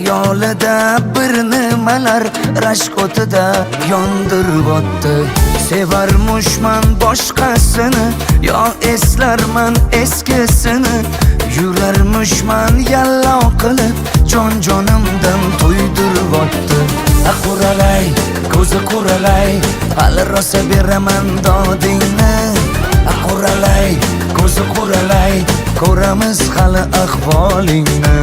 Xayolida bir nimalar rashk o'tida yondirib o'tdi. Sevarmushman boshqasini, yo eslarman eskisini. Yurarmushman yallo qilib, jon-jonimdan to'ydirib o'tdi. Quralay, ko'zi quralay, hali rosa beraman dodingni. Quralay, ko'zi quralay, ko'ramiz hali ahvolingni.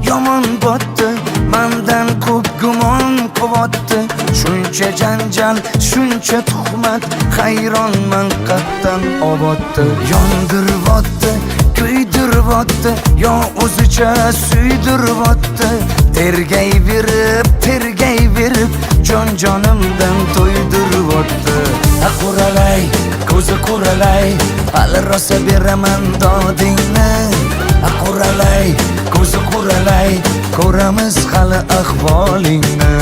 Yomon botdi, mendan ko'p gumon quvotdi. Shuncha janjal, shuncha tuhmat, hayronman qattan oboddi. Yondiribotdi, kuydiribotdi, yo o'zicha suydiribotdi. Tergayverib, jon-jonimdan to'ydiribotdi. Quralay, ko'zi quralay, hali rosa beraman dodingni. Quralay, ko'zi quralay, ko'ramiz hali ahvolingni.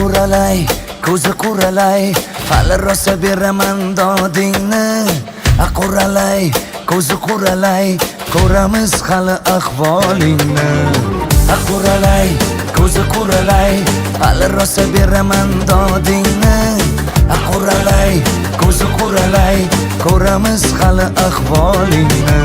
Quralay, ko'zi quralay, hali rosa beraman dodingni. Quralay, ko'zi quralay, ko'ramiz hali ahvolingni. Quralay, ko'zi quralay, hali rosa beraman dodingni. Quralay, ko'zi quralay, ko'ramiz hali ahvolingni.